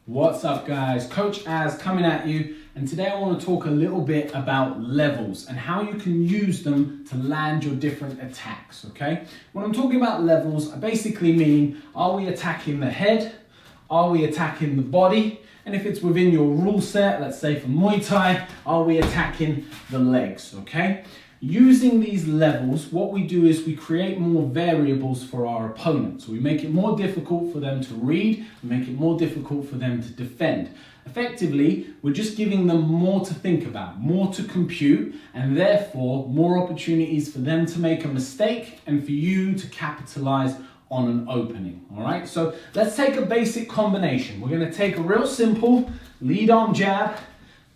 What's up guys, Coach Az coming at you, and today I want to talk a little bit about levels and how you can use them to land your different attacks, okay? When I'm talking about levels, I basically mean, are we attacking the head? Are we attacking the body? And if it's within your rule set, let's say for Muay Thai, are we attacking the legs, okay? Using these levels, what we do is we create more variables for our opponents. We make it more difficult for them to read, we make it more difficult for them to defend. Effectively, we're just giving them more to think about, more to compute, and therefore more opportunities for them to make a mistake and for you to capitalize on an opening, all right? So let's take a basic combination. We're gonna take a real simple lead arm jab,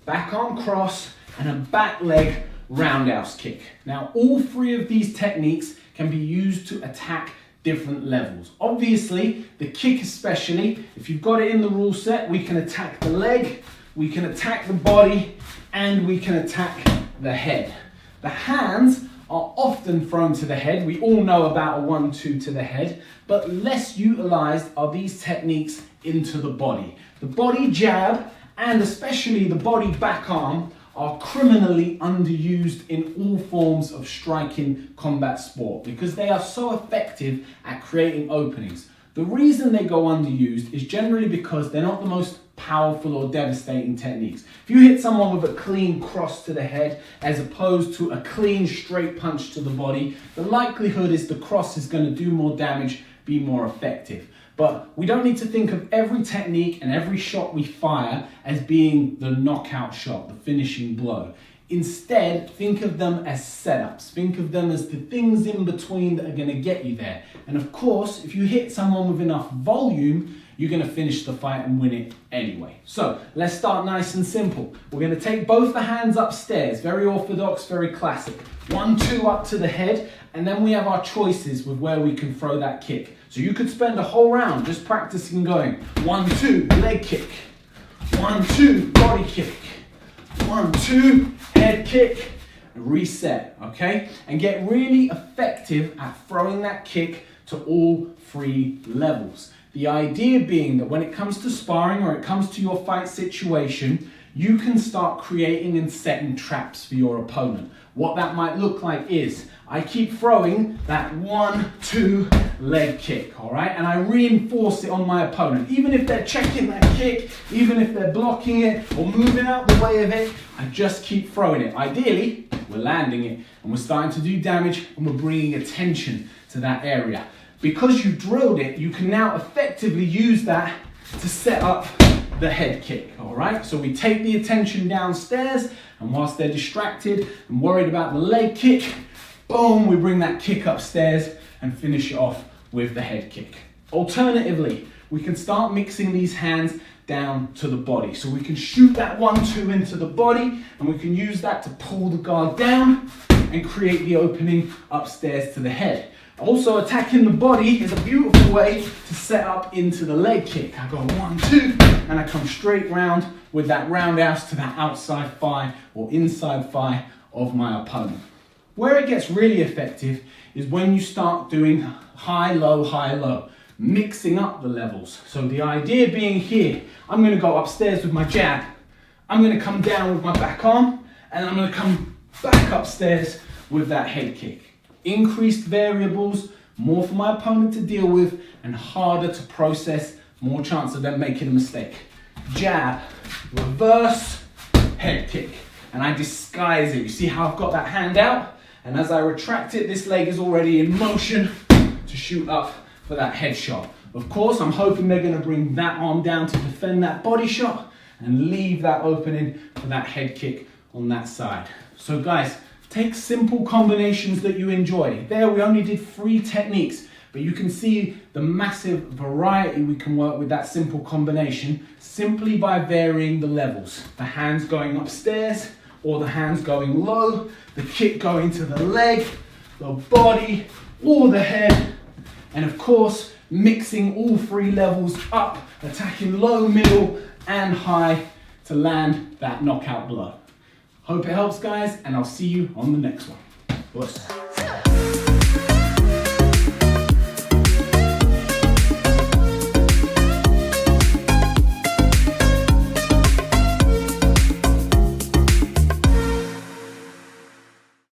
back arm cross, and a back leg roundhouse kick. Now, all three of these techniques can be used to attack different levels. Obviously, the kick especially, if you've got it in the rule set, we can attack the leg, we can attack the body, and we can attack the head. The hands are often thrown to the head. We all know about a 1-2 to the head, but less utilized are these techniques into the body. The body jab, and especially the body back arm, are criminally underused in all forms of striking combat sport because they are so effective at creating openings. The reason they go underused is generally because they're not the most powerful or devastating techniques. If you hit someone with a clean cross to the head as opposed to a clean straight punch to the body, the likelihood is the cross is going to do more damage, be more effective. But we don't need to think of every technique and every shot we fire as being the knockout shot, the finishing blow. Instead, think of them as setups. Think of them as the things in between that are going to get you there. And of course, if you hit someone with enough volume, you're going to finish the fight and win it anyway. So let's start nice and simple. We're going to take both the hands upstairs, very orthodox, very classic. 1-2 up to the head, and then we have our choices with where we can throw that kick. So you could spend a whole round just practicing going 1-2 leg kick, 1-2 body kick, 1-2 head kick, reset, okay? And get really effective at throwing that kick to all three levels. The idea being that when it comes to sparring or it comes to your fight situation, you can start creating and setting traps for your opponent. What that might look like is, I keep throwing that 1-2 leg kick, all right? And I reinforce it on my opponent. Even if they're checking that kick, even if they're blocking it or moving out the way of it, I just keep throwing it. Ideally, we're landing it and we're starting to do damage and we're bringing attention to that area. Because you drilled it, you can now effectively use that to set up the head kick, all right? So we take the attention downstairs, and whilst they're distracted and worried about the leg kick, boom, we bring that kick upstairs and finish it off with the head kick. Alternatively, we can start mixing these hands down to the body. So we can shoot that 1-2 into the body, and we can use that to pull the guard down and create the opening upstairs to the head. Also, attacking the body is a beautiful way to set up into the leg kick. I go 1-2, and I come straight round with that roundhouse to that outside thigh or inside thigh of my opponent. Where it gets really effective is when you start doing high, low, mixing up the levels. So the idea being here, I'm gonna go upstairs with my jab, I'm gonna come down with my back arm, and I'm gonna come back upstairs with that head kick. Increased variables, more for my opponent to deal with, and harder to process, more chance of them making a mistake. Jab, reverse, head kick. And I disguise it. You see how I've got that hand out? And as I retract it, this leg is already in motion to shoot up for that head shot. Of course, I'm hoping they're gonna bring that arm down to defend that body shot and leave that opening for that head kick on that side. So guys, take simple combinations that you enjoy. There we only did 3 techniques, but you can see the massive variety we can work with that simple combination simply by varying the levels. The hands going upstairs or the hands going low, the kick going to the leg, the body, or the head, and of course, mixing all 3 levels up, attacking low, middle, and high to land that knockout blow. Hope it helps, guys, and I'll see you on the next one. Peace.